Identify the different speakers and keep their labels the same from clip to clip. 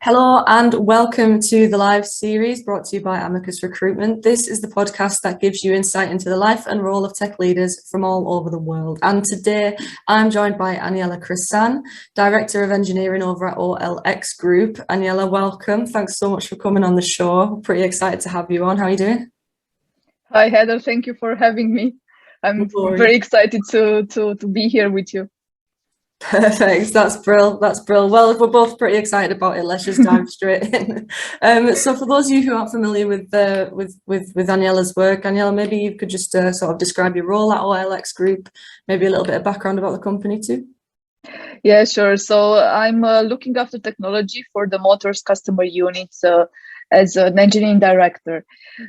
Speaker 1: Hello and welcome to the live series brought to you by Amicus Recruitment. This is the podcast that gives you insight into the life and role of tech leaders from all over the world. And today I'm joined by Aniela Crisan, Director of Engineering over at OLX Group. Aniela, welcome. Thanks so much for coming on the show. Pretty excited to have you on. How are you doing?
Speaker 2: Hi, Heather. Thank you for having me. I'm very excited to be here with you.
Speaker 1: Perfect. That's brill. Well, if we're both pretty excited about it, let's just dive straight in. So for those of you who aren't familiar with Aniela's work, Aniela, maybe you could just sort of describe your role at OLX Group, maybe a little bit of background about the company too.
Speaker 2: Yeah, sure. So I'm looking after technology for the motors customer units as an engineering director.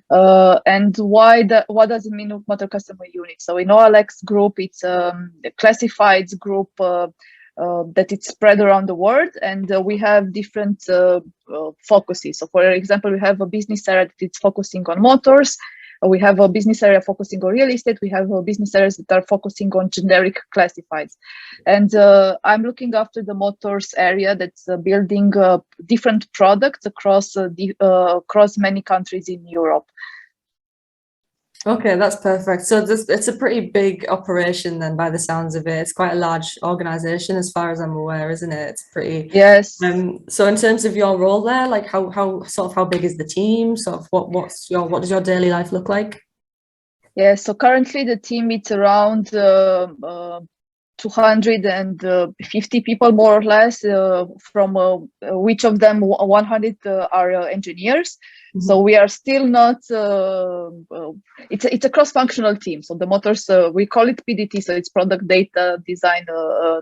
Speaker 2: And what does it mean with motor customer unit? So in OLX Group, it's a classifieds group that it's spread around the world, and we have different focuses. So for example, we have a business area that is focusing on motors. We have a business area focusing on real estate. We have business areas that are focusing on generic classifieds. And I'm looking after the motors area that's building different products across many countries in Europe.
Speaker 1: Okay, that's perfect. So it's a pretty big operation then, by the sounds of it. It's quite a large organization as far as I'm aware, isn't it? It's pretty.
Speaker 2: Yes.
Speaker 1: So in terms of your role there, like how big is the team? Sort of what does your daily life look like?
Speaker 2: Yeah, so currently the team is around 250 people, more or less, from which of them 100 are engineers. Mm-hmm. So we are still not, it's a cross-functional team. So the motors, we call it PDT, so it's product data design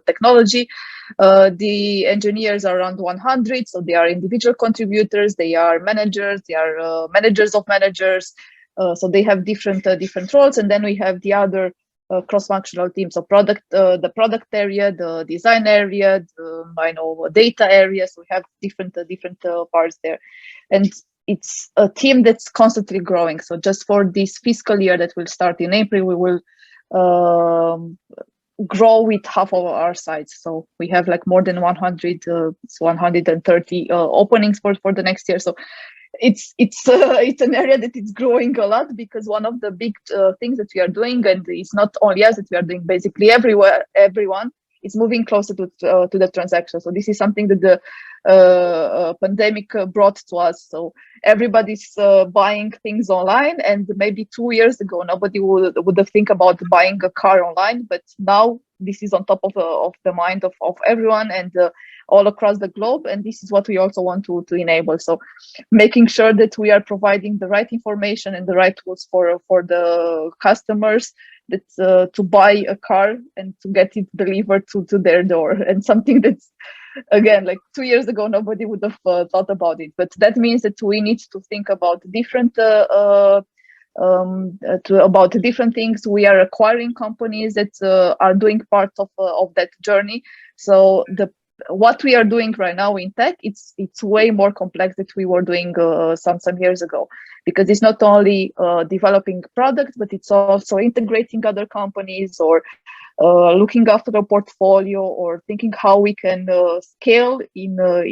Speaker 2: technology. The engineers are around 100, so they are individual contributors, they are managers, they are managers of managers. So they have different roles, and then we have the other cross-functional teams. So the product area, the design area, data area. So we have different parts there, and it's a team that's constantly growing. So just for this fiscal year that will start in April, we will grow with half of our sites. So we have like more than 130 openings for the next year. So it's an area that is growing a lot, because one of the big things that we are doing, and it's not only us that we are doing, basically everyone is moving closer to the transaction. So this is something that the pandemic brought to us. So everybody's buying things online, and maybe 2 years ago nobody would have think about buying a car online, but now this is on top of the mind of everyone, and all across the globe. And this is what we also want to enable. So making sure that we are providing the right information and the right tools for the customers that to buy a car and to get it delivered to their door. And something that's, again, like 2 years ago nobody would have thought about it. But that means that we need to think about different about different things. We are acquiring companies that are doing part of that journey. So what we are doing right now in tech, it's way more complex than we were doing some years ago, because it's not only developing products, but it's also integrating other companies, or looking after the portfolio, or thinking how we can scale in a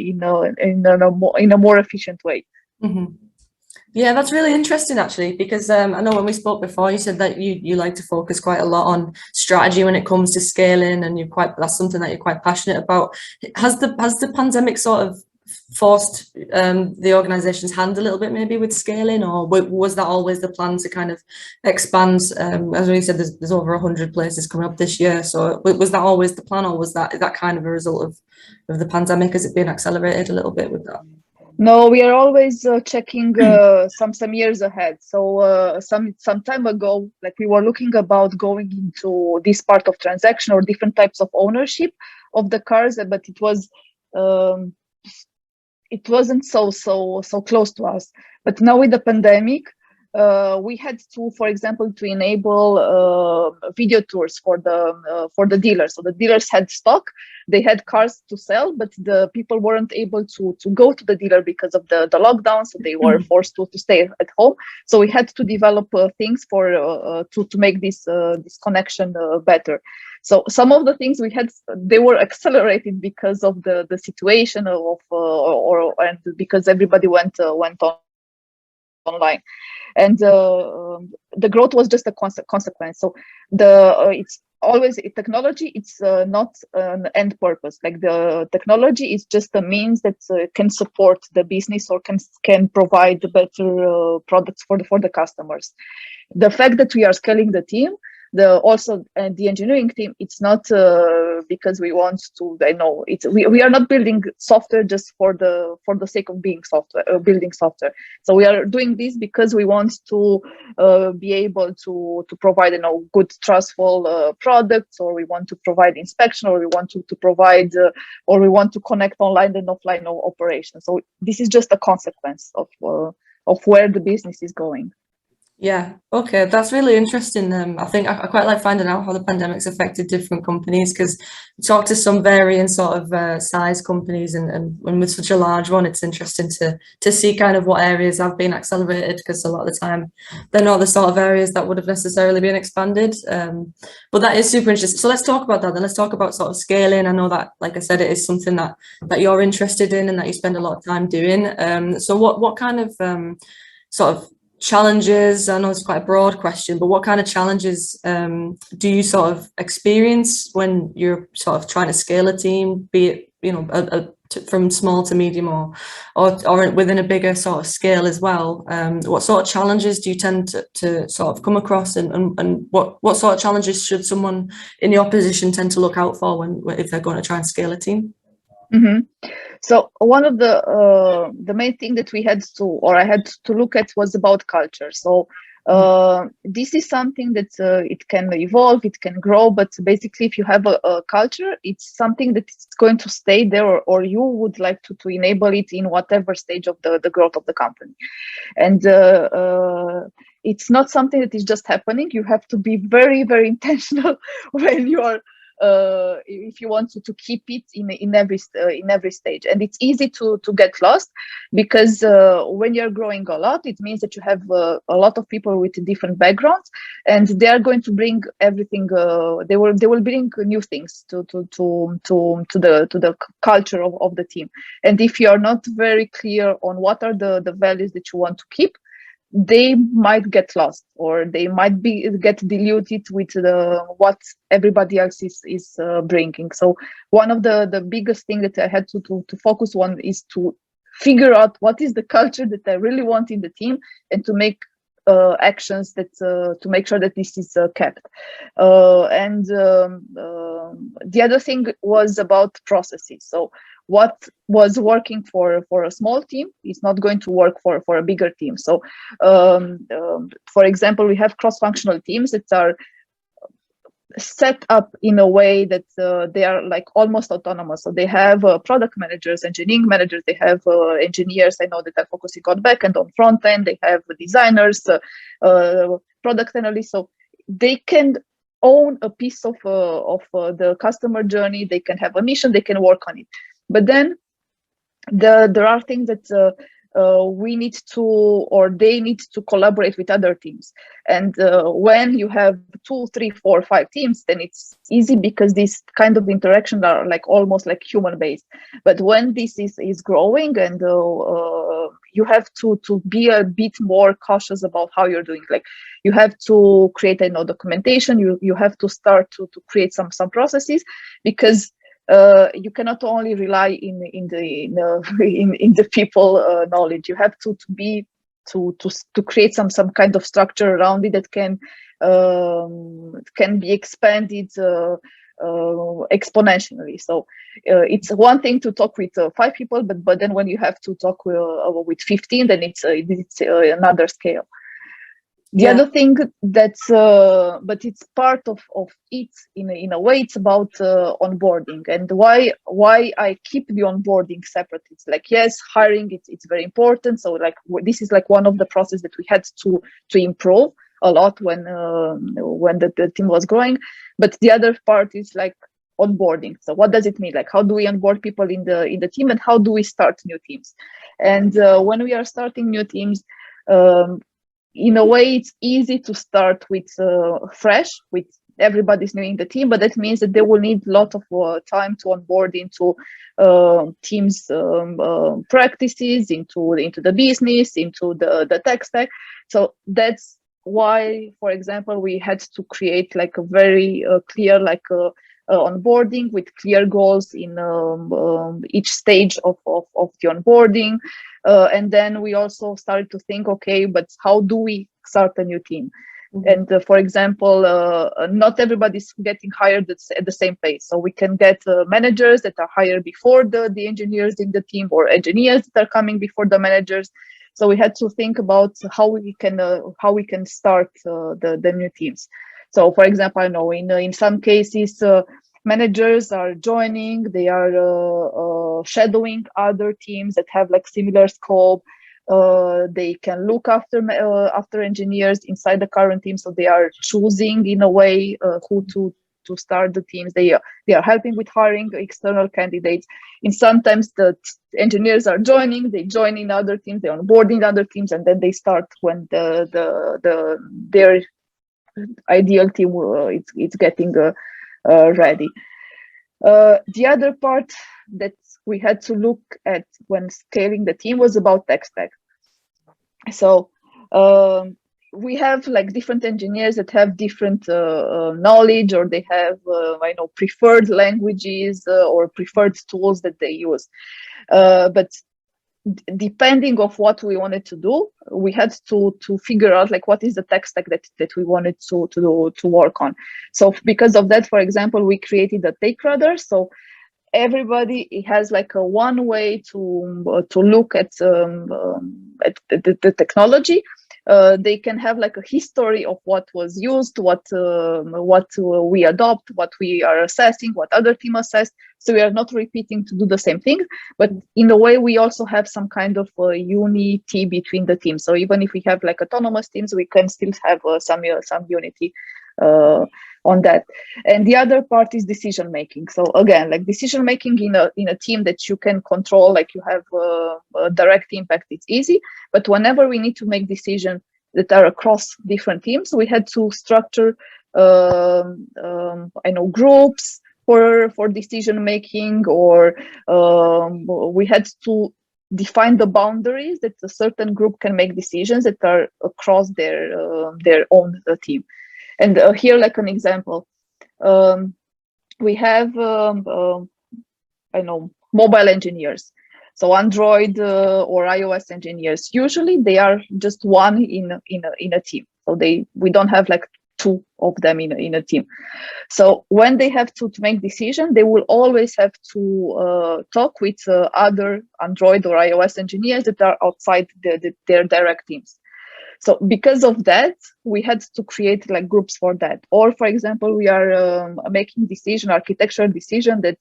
Speaker 2: more efficient way.
Speaker 1: Mm-hmm. Yeah, that's really interesting, actually, because I know when we spoke before, you said that you like to focus quite a lot on strategy when it comes to scaling, and that's something that you're quite passionate about. Has the pandemic sort of forced the organization's hand a little bit, maybe, with scaling, or was that always the plan to kind of expand? As we said, there's over 100 places coming up this year. So was that always the plan, or is that kind of a result of the pandemic? Has it been accelerated a little bit with that?
Speaker 2: No, we are always checking some years ahead. So some time ago, like, we were looking about going into this part of transaction or different types of ownership of the cars, but it wasn't so close to us. But now with the pandemic, we had to, for example, to enable video tours for the dealers. So the dealers had stock, they had cars to sell, but the people weren't able to go to the dealer because of the lockdown. So they were forced to stay at home. So we had to develop things for to make this connection better. So some of the things we had, they were accelerated because of the situation and because everybody went on online, and the growth was just a consequence. So it's always technology. It's not an end purpose. Like the technology is just a means that can support the business or can provide better products for the customers. The fact that we are scaling the team, the engineering team, it's not because we want to. I know it's we are not building software just for the sake of being building software. So we are doing this because we want to be able to provide good trustful products, or we want to provide inspection, or we want to provide or we want to connect online and offline operations. So this is just a consequence of where the business is going.
Speaker 1: Yeah, okay, that's really interesting. I think I quite like finding out how the pandemic's affected different companies, because we talk to some varying sort of size companies, and when with such a large one, it's interesting to see kind of what areas have been accelerated, because a lot of the time they're not the sort of areas that would have necessarily been expanded. But that is super interesting. So let's talk about that then. Let's talk about sort of scaling. I know that, like I said, it is something that you're interested in and that you spend a lot of time doing. So what kind of sort of challenges, I know it's quite a broad question, but what kind of challenges do you sort of experience when you're sort of trying to scale a team, be it from small to medium or within a bigger sort of scale as well? What sort of challenges do you tend to sort of come across, and what sort of challenges should someone in your position tend to look out for if they're going to try and scale a team?
Speaker 2: Mm-hmm. So one of the main thing that I had to look at was about culture. So this is something that it can evolve, it can grow, but basically if you have a culture, it's something that is going to stay there, or you would like to enable it in whatever stage of the growth of the company. And it's not something that is just happening. You have to be very, very intentional when you are if you want to keep it in every stage. And it's easy to get lost, because when you're growing a lot, it means that you have a lot of people with different backgrounds, and they are going to bring everything. They will bring new things to the culture of the team. And if you are not very clear on what are the values that you want to keep, they might get lost, or they might get diluted with what everybody else is bringing. So one of the biggest thing that I had to focus on is to figure out what is the culture that I really want in the team, and to make actions that to make sure that this is kept. And the other thing was about processes. So what was working for a small team is not going to work for a bigger team. So for example, we have cross-functional teams that are set up in a way that they are like almost autonomous. So they have product managers, engineering managers, they have engineers, I know, that are focusing on back end, on front end, they have designers, product analysts. So they can own a piece of the customer journey, they can have a mission, they can work on it. But then there are things that we need to, or they need to collaborate with other teams. And when you have 2, 3, 4, 5 teams, then it's easy, because these kind of interactions are like almost like human based. But when this is growing, and you have to be a bit more cautious about how you're doing. Like you have to create documentation, you have to start to create some processes, because you cannot only rely in the people knowledge. You have to create some kind of structure around it that can be expanded exponentially. So it's one thing to talk with 5 people, but then when you have to talk with 15, then it's another scale. The other thing that's, but it's part of it in a way. It's about onboarding, and why I keep the onboarding separate. It's like, yes, hiring it's very important. So like this is like one of the process that we had to improve a lot when the team was growing. But the other part is like onboarding. So what does it mean? Like, how do we onboard people in the team, and how do we start new teams? And when we are starting new teams. In a way, it's easy to start with fresh, with everybody's new in the team, but that means that they will need a lot of time to onboard into teams practices, into the business, into the tech stack. So that's why, for example, we had to create like a very clear onboarding with clear goals in each stage of the onboarding. And then we also started to think, okay, but how do we start a new team? And for example, not everybody's getting hired at the same pace. So we can get managers that are hired before the engineers in the team, or engineers that are coming before the managers. So we had to think about how we can start the new teams. So for example, I know in some cases, managers are joining, they are shadowing other teams that have like similar scope. They can look after engineers inside the current team, so they are choosing in a way who to start the teams. They are helping with hiring external candidates. And sometimes the engineers are joining, they join in other teams, they're onboarding other teams, and then they start when their ideal team it's getting ready. The other part that we had to look at when scaling the team was about tech stack. So we have like different engineers that have different knowledge, or they have preferred languages or preferred tools that they use. But depending of what we wanted to do, we had to figure out like what is the tech stack that we wanted to work on. So because of that, for example, we created a take radar. So everybody has like a one way to look at the technology. They can have like a history of what was used, what we adopt, what we are assessing, what other team assessed. So we are not repeating to do the same thing, but in a way we also have some kind of unity between the teams. So even if we have like autonomous teams, we can still have some unity on that. And the other part is decision making. So again, like decision making in a team that you can control, like you have a direct impact, it's easy. But whenever we need to make decisions that are across different teams, we had to structure groups for decision making, or we had to define the boundaries that a certain group can make decisions that are across their own team. And here, like an example, we have mobile engineers. So Android or iOS engineers, usually they are just one in a team. So we don't have like two of them in a team. So when they have to make decision, they will always have to talk with other Android or iOS engineers that are outside their direct teams. So because of that, we had to create like groups for that. Or for example, we are making architectural decision that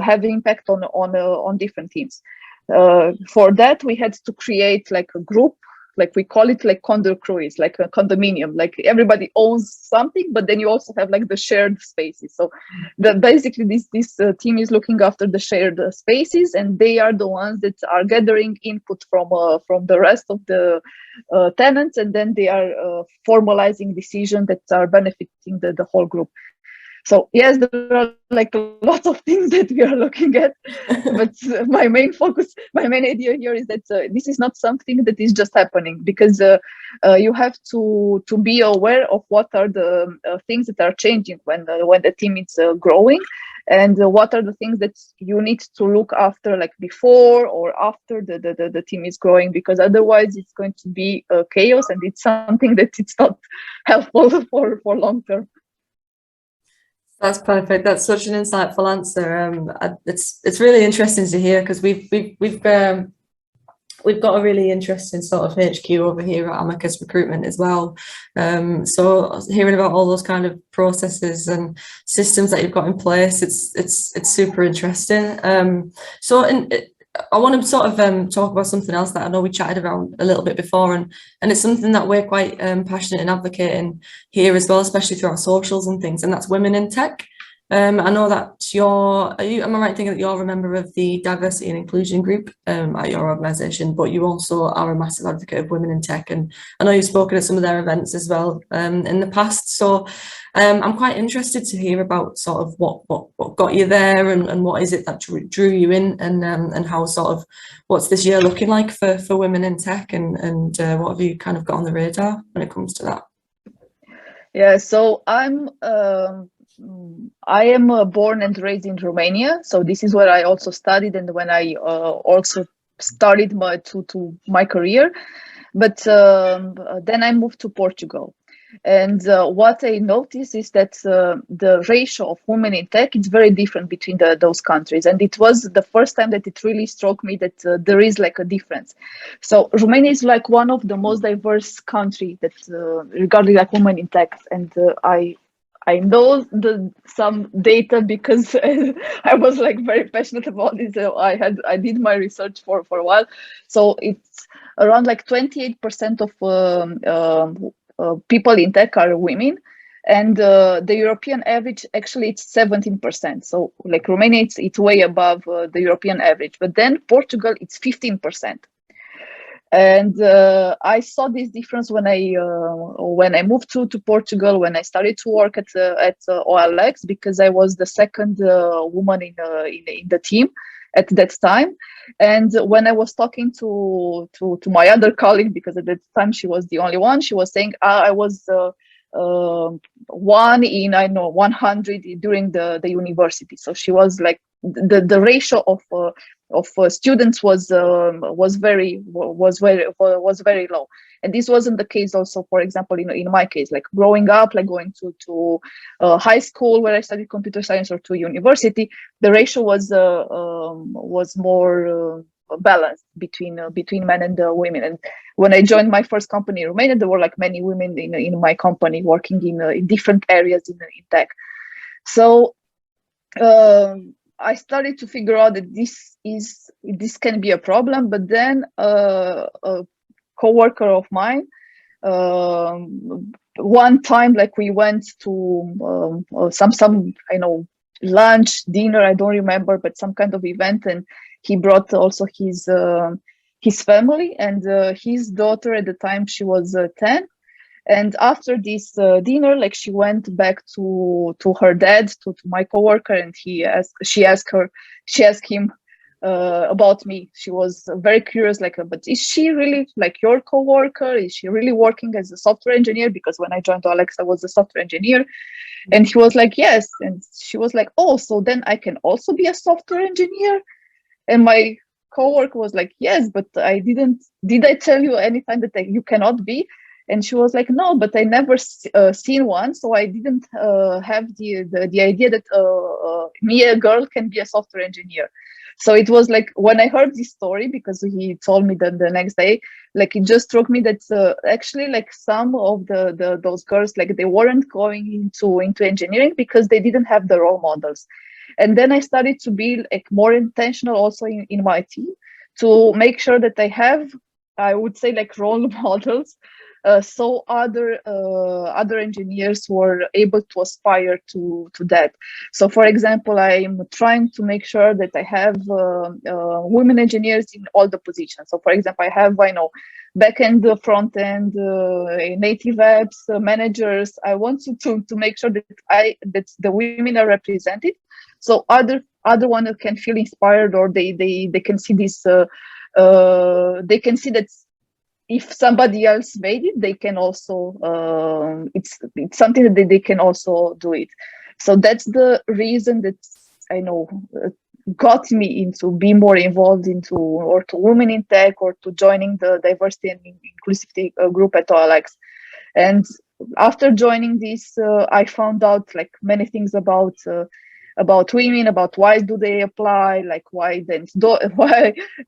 Speaker 2: have impact on different teams. For that, we had to create like a group, like we call it like condo cruise, like a condominium, like everybody owns something, but then you also have like the shared spaces. So basically this team is looking after the shared spaces, and they are the ones that are gathering input from the rest of the tenants, and then they are formalizing decisions that are benefiting the whole group. So yes, there are like a lot of things that we are looking at, but my main idea here is that this is not something that is just happening, because you have to be aware of what are the things that are changing when the team is growing, and what are the things that you need to look after, like before or after the team is growing, because otherwise it's going to be chaos, and it's something that it's not helpful for long term.
Speaker 1: That's perfect. That's such an insightful answer. It's really interesting to hear, because we've we've got a really interesting sort of HQ over here at Amicus Recruitment as well. So hearing about all those kind of processes and systems that you've got in place, it's super interesting. I want to sort of talk about something else that I know we chatted around a little bit before, and it's something that we're quite passionate in advocating here as well, especially through our socials and things, and that's women in tech. I know that am I right thinking that you're a member of the Diversity and Inclusion Group at your organisation, but you also are a massive advocate of women in tech, and I know you've spoken at some of their events as well in the past. So I'm quite interested to hear about sort of what got you there, and what is it that drew you in, and how sort of what's this year looking like for women in tech, and what have you kind of got on the radar when it comes to that?
Speaker 2: Yeah, so I am born and raised in Romania, so this is where I also studied, and when I also started my career. But then I moved to Portugal, and what I noticed is that the ratio of women in tech is very different between those countries, and it was the first time that it really struck me that there is like a difference. So Romania is like one of the most diverse country that regarding like women in tech, and I know some data because I was like very passionate about it. So I did my research for a while. So it's around like 28% of people in tech are women, and the European average actually it's 17%. So like Romania, it's way above the European average. But then Portugal, it's 15%. And I saw this difference when I moved to Portugal, when I started to work at OLX, because I was the second woman in the team at that time. And when I was talking to my other colleague, because at that time she was the only one, she was saying I was one in 100 during the university. So she was like the ratio of students was very low, and this wasn't the case also, for example, in my case, like growing up, like going to high school where I studied computer science, or to university, the ratio was more balanced between men and women. And when I joined my first company in Romania, there were like many women in my company working in different areas in tech. So I started to figure out that this can be a problem. But then a coworker of mine, one time, like we went to some lunch, dinner, I don't remember, but some kind of event, and he brought also his family, and his daughter at the time, she was 10. And after this dinner, like she went back to her dad, to my coworker, and she asked him about me. She was very curious, like, but is she really like your coworker? Is she really working as a software engineer? Because when I joined OLX, I was a software engineer, and he was like, yes. And she was like, oh, so then I can also be a software engineer? And my coworker was like, yes, but did I tell you anytime that you cannot be? And she was like, no, but I never seen one, so I didn't have the idea that me, a girl, can be a software engineer. So it was like when I heard this story, because he told me that the next day, like it just struck me that actually, like some of those girls, like they weren't going into engineering because they didn't have the role models. And then I started to be like more intentional also in my team, to make sure that I have, I would say, like role models. So other engineers were able to aspire to that. So, for example, I'm trying to make sure that I have women engineers in all the positions. So, for example, I have backend, front end, native apps, managers. I want to make sure that the women are represented, so other one can feel inspired, or they can see this. They can see that if somebody else made it, they can also, it's something that they can also do it. So that's the reason that I know got me into be more involved into, or to women in tech, or to joining the diversity and inclusivity group at OLX. And after joining this, I found out like many things about about women, about why do they apply, like why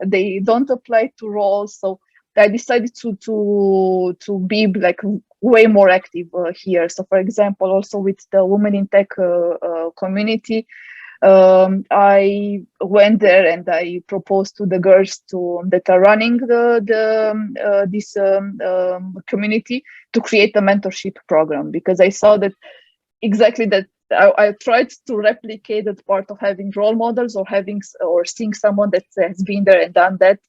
Speaker 2: they don't apply to roles. So I decided to be like way more active here. So for example, also with the Women in Tech community, I went there and I proposed to the girls that are running this community to create a mentorship program, because I saw that exactly that I tried to replicate that part of having role models or seeing someone that has been there and done that,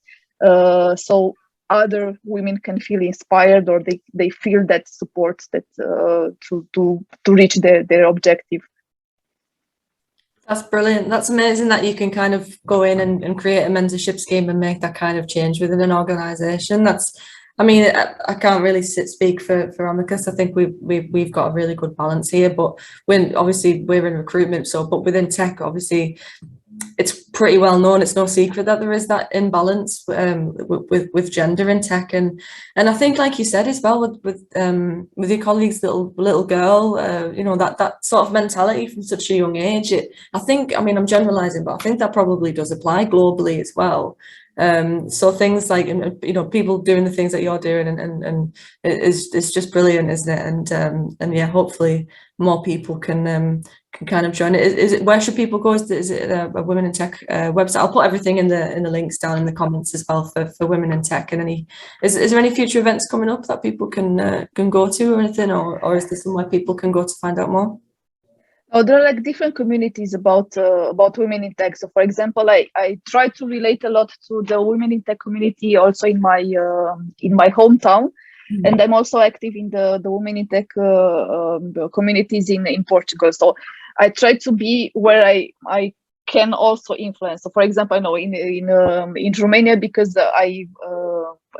Speaker 2: so other women can feel inspired, or they feel that support that to reach their objective.
Speaker 1: That's brilliant. That's amazing that you can kind of go in and create a mentorship scheme and make that kind of change within an organization. I mean, I can't really speak for Amicus. I think we've got a really good balance here, but when obviously we're in recruitment, but within tech, obviously it's pretty well known. It's no secret that there is that imbalance with gender in tech, and I think, like you said as well, with your colleagues' little girl, that sort of mentality from such a young age. I think, I mean, I'm generalizing, but I think that probably does apply globally as well. So things like, people doing the things that you're doing, and it's just brilliant, isn't it? And yeah, hopefully more people can kind of join it. Is it, where should people go? Is it a Women in Tech website? I'll put everything in the links down in the comments as well for Women in Tech. And is there any future events coming up that people can go to or anything, or is there somewhere people can go to find out more?
Speaker 2: Oh, there are like different communities about women in tech. So, for example, I try to relate a lot to the women in tech community also in my hometown, and I'm also active in the women in tech communities in Portugal. So, I try to be where I can also influence. So, for example, I know in Romania, because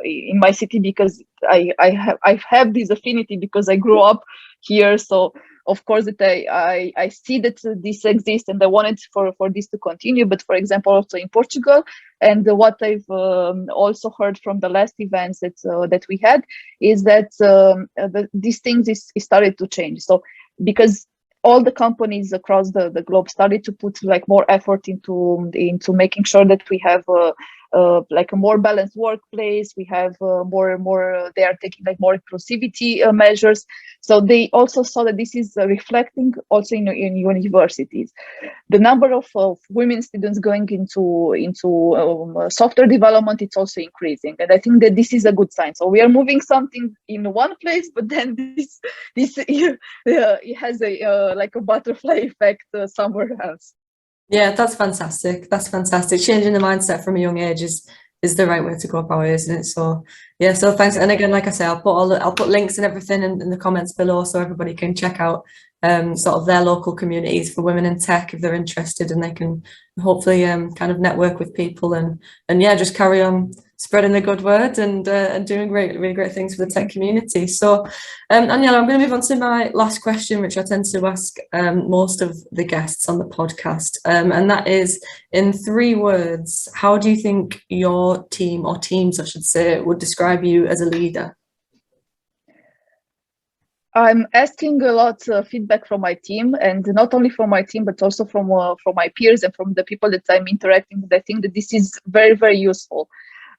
Speaker 2: in my city, because I have this affinity because I grew up here. So of course that I see that this exists, and I wanted for this to continue. But for example, also in Portugal, and what I've also heard from the last events that we had is that these things is started to change. So because all the companies across the globe started to put like more effort into making sure that we have like a more balanced workplace. We have more they are taking like more inclusivity measures. So they also saw that this is reflecting also in universities. The number of women students going into software development, it's also increasing, and I think that this is a good sign. So we are moving something in one place, but then this it has a like a butterfly effect somewhere else.
Speaker 1: Yeah, that's fantastic. That's fantastic. Changing the mindset from a young age is the right way to go about it, isn't it? So yeah, so thanks. And again, like I say, I'll put links and everything in the comments below, so everybody can check out sort of their local communities for women in tech if they're interested, and they can hopefully kind of network with people and yeah, just carry on spreading the good word and doing really great things for the tech community. So Aniela, I'm going to move on to my last question, which I tend to ask most of the guests on the podcast, and that is, in 3 words, how do you think your team, or teams I should say, would describe you as a leader?
Speaker 2: I'm asking a lot of feedback from my team, and not only from my team, but also from my peers and from the people that I'm interacting with. I think that this is very useful.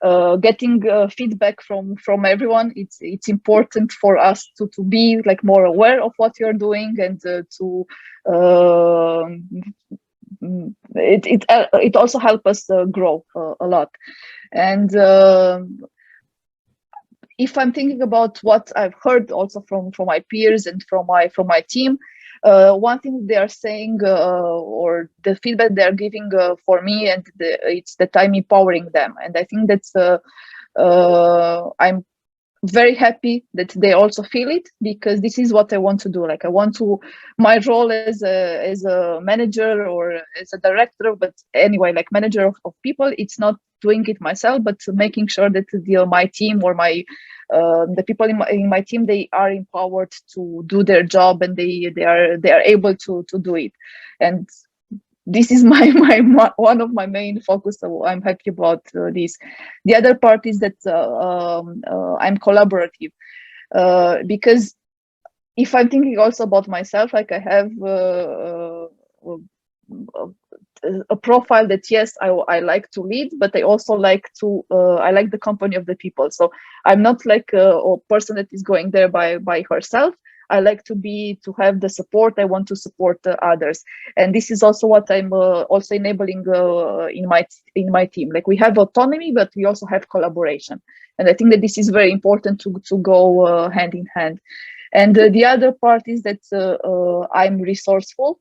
Speaker 2: Getting feedback from everyone, it's important for us to be like more aware of what you're doing, and it also helps us grow a lot. And if I'm thinking about what I've heard also from my peers and from my team, one thing they are saying, or the feedback they are giving for me, and it's that I'm empowering them. And I think that's I'm very happy that they also feel it, because this is what I want to do. Like I want to, my role as a manager or as a director, but anyway, like manager of people, it's not doing it myself, but making sure that my team or the people in my team, they are empowered to do their job, and they are able to do it. And this is my one of my main focus. So I'm happy about this. The other part is that I'm collaborative, because if I'm thinking also about myself, like I have a profile that, yes, I like to lead, but I also like to I like the company of the people. So I'm not like a person that is going there by herself. I like to have the support. I want to support others, and this is also what I'm also enabling in my team. Like, we have autonomy, but we also have collaboration, and I think that this is very important to go hand in hand. And the other part is that I'm resourceful,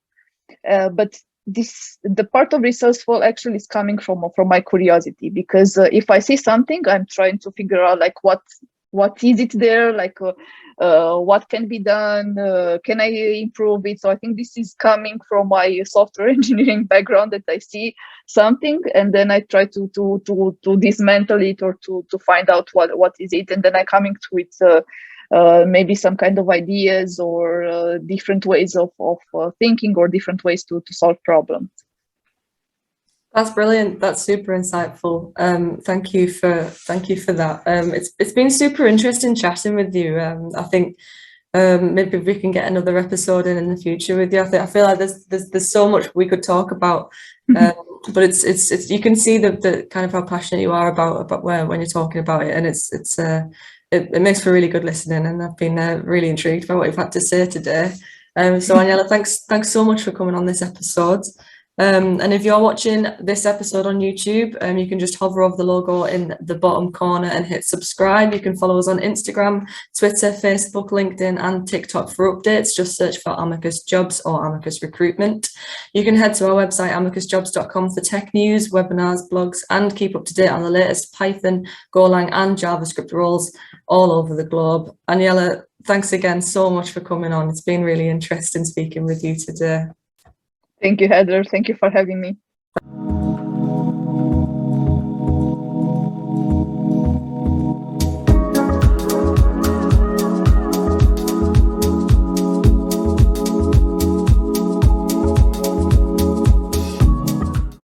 Speaker 2: but the part of resourceful actually is coming from my curiosity, because if I see something, I'm trying to figure out like what is it there, like what can be done, can I improve it? So I think this is coming from my software engineering background, that I see something and then I try to dismantle it, or to find out what is it, and then I coming to it maybe some kind of ideas, or different ways of thinking, or different ways to solve problems.
Speaker 1: That's brilliant. That's super insightful. Thank you for that. It's been super interesting chatting with you. I think maybe we can get another episode in the future with you. I feel like there's so much we could talk about, but it's you can see the kind of how passionate you are about when you're talking about it, and it makes for really good listening, and I've been really intrigued by what you've had to say today. So Aniela, thanks so much for coming on this episode. And if you're watching this episode on YouTube, you can just hover over the logo in the bottom corner and hit subscribe. You can follow us on Instagram, Twitter, Facebook, LinkedIn, and TikTok for updates. Just search for Amicus Jobs or Amicus Recruitment. You can head to our website, amicusjobs.com, for tech news, webinars, blogs, and keep up to date on the latest Python, Golang, and JavaScript roles all over the globe. Aniela, thanks again so much for coming on. It's been really interesting speaking with you today.
Speaker 2: Thank you, Heather. Thank you for having me.